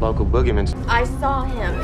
local boogeyman. I saw him.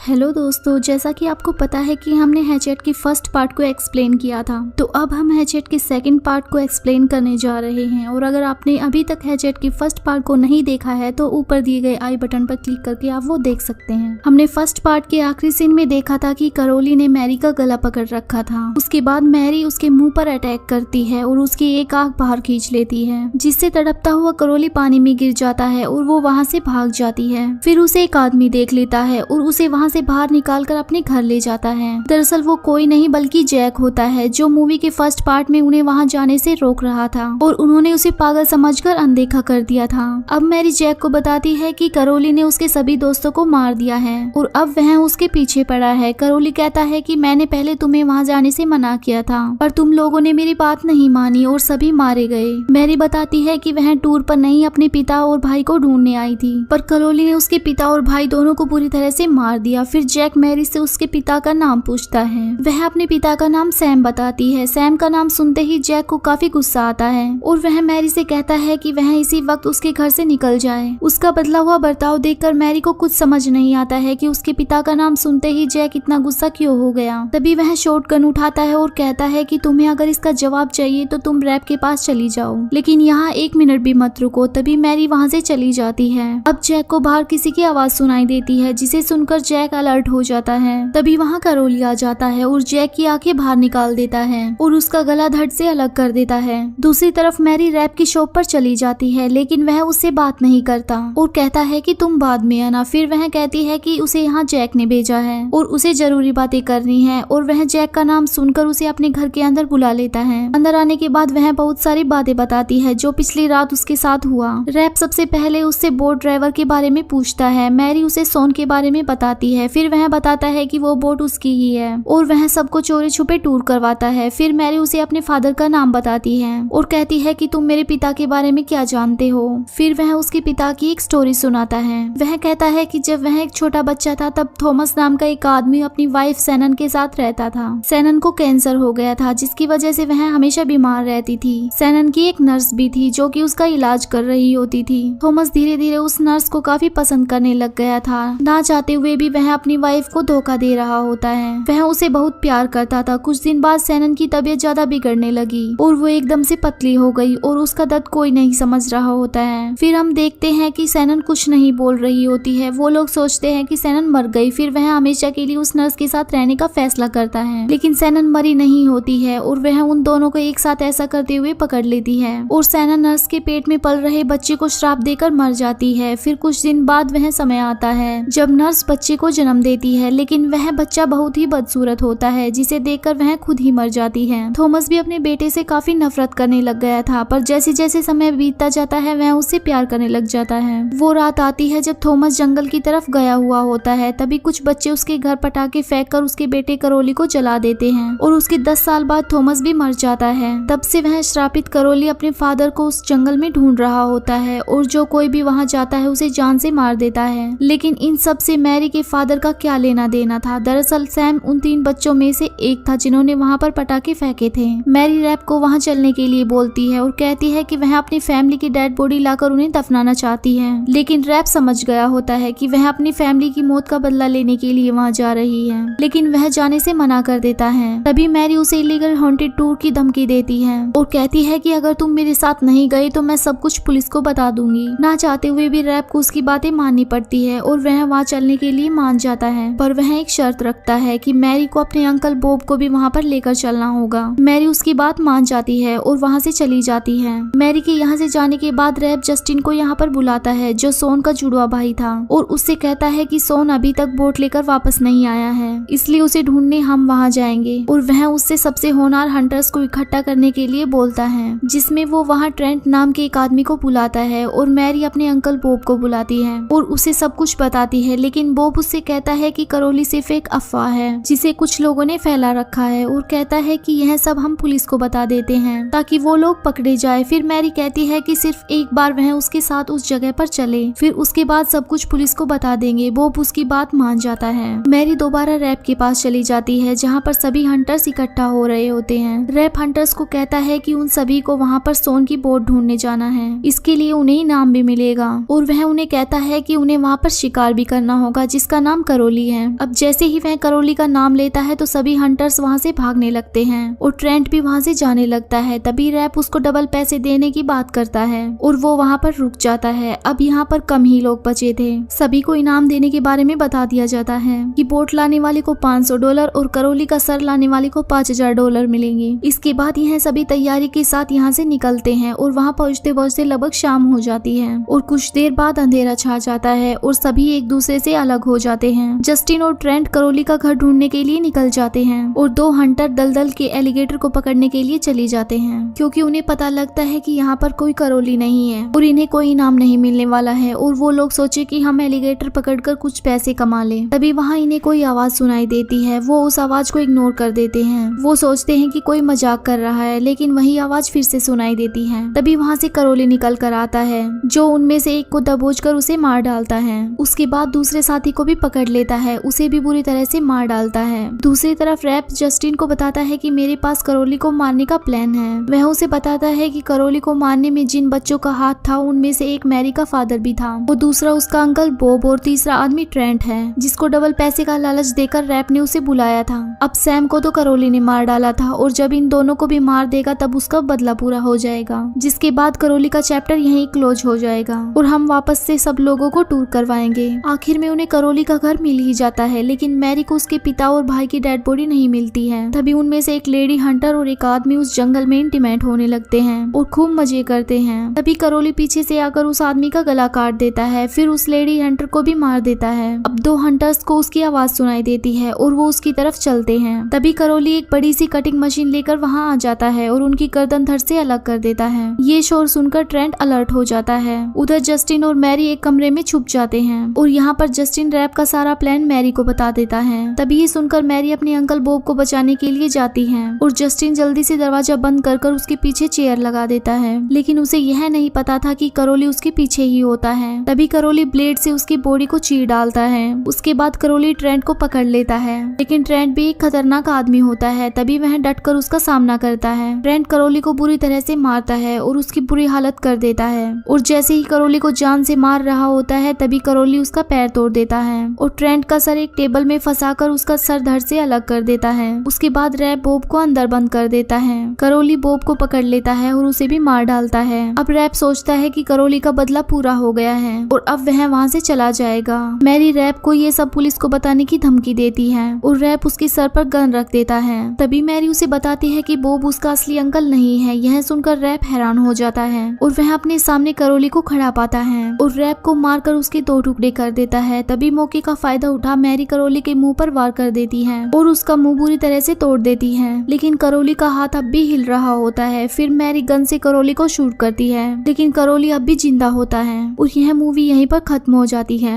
Hello दोस्तों, जैसा कि आपको पता है कि हमने हैचेट की फर्स्ट पार्ट को एक्सप्लेन किया था, तो अब हम हैचेट के सेकंड पार्ट को एक्सप्लेन करने जा रहे हैं। और अगर आपने अभी तक हैचेट की फर्स्ट पार्ट को नहीं देखा है तो ऊपर दिए गए आई बटन पर क्लिक करके आप वो देख सकते हैं। हमने फर्स्ट पार्ट के आखिरी सीन में देखा था कि करोली ने मैरी का गला पकड़ रखा था। उसके बाद मैरी उसके मुंह पर अटैक करती है और उसकी एक आंख बाहर खींच लेती है, जिससे तड़पता हुआ करोली पानी में गिर जाता है और वो वहाँ से भाग जाती है। फिर उसे एक आदमी देख लेता है और उसे वहाँ से बाहर निकालकर अपने घर ले जाता है। दरअसल वो कोई नहीं बल्कि जैक होता है, जो मूवी के फर्स्ट पार्ट में उन्हें वहाँ जाने से रोक रहा था और उन्होंने उसे पागल समझकर अनदेखा कर दिया था। अब मैरी जैक को बताती है कि करोली ने उसके सभी दोस्तों को मार दिया है और अब वह उसके पीछे पड़ा है। करोली कहता है कि मैंने पहले तुम्हें वहाँ जाने से मना किया था, पर तुम लोगों ने मेरी बात नहीं मानी और सभी मारे गए। मैरी बताती है कि वह टूर पर नहीं अपने पिता और भाई को ढूंढने आई थी, पर करोली ने उसके पिता और भाई दोनों को पूरी तरह से मार दिया। फिर जैक मैरी से उसके पिता का नाम पूछता है। वह अपने पिता का नाम सैम बताती है। सैम का नाम सुनते ही जैक को काफी गुस्सा आता है और वह मैरी से कहता है कि वह इसी वक्त उसके घर से निकल जाए। उसका बदला हुआ बर्ताव देखकर मैरी को कुछ समझ नहीं आता है कि उसके पिता का नाम सुनते ही जैक इतना गुस्सा क्यों हो गया। तभी वह शॉटगन उठाता है और कहता है कि तुम्हें अगर इसका जवाब चाहिए तो तुम रैप के पास चली जाओ, लेकिन यहाँ 1 मिनट भी मत रुको। तभी मैरी वहाँ से चली जाती है। अब जैक को बाहर किसी की आवाज सुनाई देती है, जिसे सुनकर जैक अलर्ट हो जाता है। तभी वहाँ करोली आ जाता है और जैक की आंखें बाहर निकाल देता है और उसका गला धड़ से अलग कर देता है। दूसरी तरफ मैरी रैप की शॉप पर चली जाती है, लेकिन वह उससे बात नहीं करता और कहता है कि तुम बाद में आना। फिर वह कहती है कि उसे यहाँ जैक ने भेजा है और उसे जरूरी बातें करनी है और वह जैक का नाम सुनकर उसे अपने घर के अंदर बुला लेता है। अंदर आने के बाद वह बहुत सारी बातें बताती है जो पिछली रात उसके साथ हुआ। रैप सबसे पहले उससे बोट ड्राइवर के बारे में पूछता है। मैरी उसे सोन के बारे में बताती है। फिर वह बताता है कि वो बोट उसकी ही है और वह सबको चोरी छुपे टूर करवाता है। फिर मैरी उसे अपने फादर का नाम बताती है और कहती है कि तुम मेरे पिता के बारे में क्या जानते हो। फिर वह उसके पिता की एक स्टोरी सुनाता है। वह कहता है कि जब वह एक छोटा बच्चा था तब थॉमस नाम का एक आदमी अपनी वाइफ सैनन के साथ रहता था। सैनन को कैंसर हो गया था, जिसकी वजह से वह हमेशा बीमार रहती थी। सैनन की एक नर्स भी थी जो कि उसका इलाज कर रही होती थी। थॉमस धीरे धीरे उस नर्स को काफी पसंद करने लग गया था। ना चाहते हुए भी वह अपनी वाइफ को धोखा दे रहा होता है। वह उसे बहुत प्यार करता था। कुछ दिन बाद सैनन की तबीयत ज्यादा बिगड़ने लगी और वो एकदम से पतली हो गई और उसका दर्द कोई नहीं समझ रहा होता है। फिर हम देखते हैं कि सैनन कुछ नहीं बोल रही होती है। वो लोग सोचते हैं कि सैनन मर गई। फिर वह हमेशा के लिए उस नर्स के साथ रहने का फैसला करता है, लेकिन सैनन मरी नहीं होती है और वह उन दोनों को एक साथ ऐसा करते हुए पकड़ लेती है और सैनन नर्स के पेट में पल रहे बच्चे को श्राप देकर मर जाती है। फिर कुछ दिन बाद वह समय आता है जब नर्स बच्चे को जन्म देती है, लेकिन वह बच्चा बहुत ही बदसूरत होता है, जिसे देखकर वह खुद ही मर जाती है। थॉमस भी अपने बेटे से काफी नफरत करने लग गया था, पर जैसे जैसे समय बीतता जाता है वह उससे प्यार करने लग जाता है। वो रात आती है जब थॉमस जंगल की तरफ गया हुआ होता है। तभी कुछ बच्चे उसके घर पटाखे फेंक कर उसके बेटे करोली को जला देते हैं और उसके 10 साल बाद थॉमस भी मर जाता है। तब से वह श्रापित करोली अपने फादर को उस जंगल में ढूंढ रहा होता है और जो कोई भी वहाँ जाता है उसे जान से मार देता है। लेकिन इन सब से मैरी के फादर का क्या लेना देना था। दरअसल सैम उन 3 बच्चों में से एक था जिन्होंने वहाँ पर पटाखे फेंके थे। मैरी रैप को वहाँ चलने के लिए बोलती है और कहती है कि वह अपनी फैमिली की डेड बॉडी लाकर उन्हें दफनाना चाहती है, लेकिन रैप समझ गया होता है कि वह अपनी फैमिली की मौत का बदला लेने के लिए वहाँ जा रही है, लेकिन वह जाने से मना कर देता है। तभी मैरी उसे इलीगल हॉन्टेड टूर की धमकी देती है और कहती है कि अगर तुम मेरे साथ नहीं गई तो मैं सब कुछ पुलिस को बता दूंगी। ना चाहते हुए भी रैप को उसकी बातें माननी पड़ती है और वह वहाँ चलने के लिए मान जाता है, पर वह एक शर्त रखता है कि मैरी को अपने अंकल बॉब को भी वहाँ पर लेकर चलना होगा। मैरी उसकी बात मान जाती है और वहाँ से चली जाती है। मैरी के यहाँ से जाने के बाद रैप जस्टिन को यहाँ पर बुलाता है, जो सोन का जुड़वा भाई था, और उससे कहता है कि सोन अभी तक बोट लेकर वापस नहीं आया है, इसलिए उसे ढूंढने हम वहाँ जाएंगे। और वह उससे सबसे होनहार हंटर्स को इकट्ठा करने के लिए बोलता है, जिसमें वो वहाँ ट्रेंट नाम के एक आदमी को बुलाता है और मैरी अपने अंकल बॉब को बुलाती है और उसे सब कुछ बताती है। लेकिन बॉब उससे कहता है कि करोली सिर्फ एक अफवाह है जिसे कुछ लोगों ने फैला रखा है और कहता है कि यह सब हम पुलिस को बता देते हैं ताकि वो लोग पकड़े जाए। फिर मैरी कहती है कि सिर्फ एक बार वह उसके साथ उस जगह पर चले, फिर उसके बाद सब कुछ पुलिस को बता देंगे। बॉब उसकी बात मान जाता है। मैरी दोबारा रैप के पास चली जाती है जहाँ पर सभी हंटर्स इकट्ठा हो रहे होते हैं। रैप हंटर्स को कहता है कि उन सभी को वहाँ पर सोन की बोट ढूंढने जाना है, इसके लिए उन्हें इनाम भी मिलेगा और वह उन्हें कहता है कि उन्हें वहाँ पर शिकार भी करना होगा जिसका नाम करोली है। अब जैसे ही वह करोली का नाम लेता है तो सभी हंटर्स वहाँ से भागने लगते हैं और ट्रेंट भी वहाँ से जाने लगता है। तभी रैप उसको डबल पैसे देने की बात करता है और वो वहाँ पर रुक जाता है। अब यहाँ पर कम ही लोग बचे थे। सभी को इनाम देने के बारे में बता दिया जाता है कि बोट लाने वाले को $500 और करोली का सर लाने वाले को $5000 मिलेंगे। इसके बाद यह सभी तैयारी के साथ यहाँ से निकलते हैं और वहाँ पहुँचते पहुँचते लगभग शाम हो जाती है और कुछ देर बाद अंधेरा छा जाता है और सभी एक दूसरे से अलग हो जाते हैं। जस्टिन और ट्रेंट करोली का घर ढूंढने के लिए निकल जाते हैं और 2 हंटर दलदल के एलिगेटर को पकड़ने के लिए चले जाते हैं क्योंकि उन्हें पता लगता है कि यहाँ पर कोई करोली नहीं है और इन्हें कोई इनाम नहीं मिलने वाला है और वो लोग सोचे कि हम एलिगेटर पकड़कर कुछ पैसे कमा लें। तभी वहाँ इन्हें कोई आवाज सुनाई देती है। वो उस आवाज को इग्नोर कर देते हैं। वो सोचते हैं कि कोई मजाक कर रहा है, लेकिन वही आवाज फिर से सुनाई देती है। तभी वहाँ से करोली निकल कर आता है जो उनमें से एक को दबोचकर उसे मार डालता है। उसके बाद दूसरे साथी को भी पकड़ लेता है, उसे भी बुरी तरह से मार डालता है। दूसरी तरफ रैप जस्टिन को बताता है कि मेरे पास करोली को मारने का प्लान है। वह उसे बताता है कि करोली को मारने में जिन बच्चों का हाथ था उनमें से एक मैरी का फादर भी था, वो दूसरा उसका अंकल बॉब और तीसरा आदमी ट्रेंट है जिसको डबल पैसे का लालच देकर रैप ने उसे बुलाया था। अब सैम को तो करोली ने मार डाला था और जब इन दोनों को भी मार देगा तब उसका बदला पूरा हो जाएगा, जिसके बाद करोली का चैप्टर यहीं क्लोज हो जाएगा और हम वापस से सब लोगों को टूर करवाएंगे। आखिर में उन्हें करोली का घर मिल ही जाता है, लेकिन मैरी को उसके पिता और भाई की डेड बॉडी नहीं मिलती है। तभी उनमें से एक लेडी हंटर और एक आदमी उस जंगल में इंटीमेट होने लगते हैं और खूब मजे करते हैं। तभी करोली पीछे से आकर उस आदमी का गला काट देता है, फिर उस लेडी हंटर को भी मार देता है। अब 2 हंटर्स को उसकी आवाज सुनाई देती है और वो उसकी तरफ चलते हैं। तभी करोली एक बड़ी सी कटिंग मशीन लेकर वहाँ आ जाता है और उनकी गर्दन धड़ से अलग कर देता है। ये शोर सुनकर ट्रेंट अलर्ट हो जाता है। उधर जस्टिन और मैरी एक कमरे में छुप जाते हैं और यहाँ पर जस्टिन रैप का सारा प्लान मैरी को बता देता है। तभी ये सुनकर मैरी अपने अंकल बॉब को बचाने के लिए जाती है और जस्टिन जल्दी से दरवाजा बंद कर उसके पीछे चेयर लगा देता है, लेकिन उसे यह नहीं पता था कि करोली उसके पीछे ही होता है। तभी करोली ब्लेड से उसकी बॉडी को चीर डालता है। उसके बाद करोली ट्रेंट को पकड़ लेता है, लेकिन ट्रेंट भी एक खतरनाक आदमी होता है। तभी वह डटकर उसका सामना करता है। ट्रेंट करोली को बुरी तरह से मारता है और उसकी बुरी हालत कर देता है और जैसे ही करोली को जान से मार रहा होता है तभी करोली उसका पैर तोड़ देता है और ट्रेंट का सर एक टेबल में फंसाकर उसका सर धड़ से अलग कर देता है। उसके बाद रैप बॉब को अंदर बंद कर देता है। करोली बॉब को पकड़ लेता है और उसे भी मार डालता है। अब रैप सोचता है कि करोली का बदला पूरा हो गया है और अब वह वहाँ से चला जाएगा। मैरी रैप को ये सब पुलिस को बताने की धमकी देती है और रैप उसके सर पर गन रख देता है। तभी मैरी उसे बताती है कि बॉब उसका असली अंकल नहीं है। यह सुनकर रैप हैरान हो जाता है और वह अपने सामने करोली को खड़ा पाता है और रैप को मारकर उसके 2 टुकड़े कर देता है। तभी मौके का फायदा उठा मैरी करोली के मुंह पर वार कर देती है और उसका मुंह बुरी तरह से तोड़ देती है, लेकिन करोली का हाथ अब भी हिल रहा होता है। फिर मैरी गन से करोली को शूट करती है, लेकिन करोली अब भी जिंदा होता है और यह मूवी यहीं पर खत्म हो जाती है।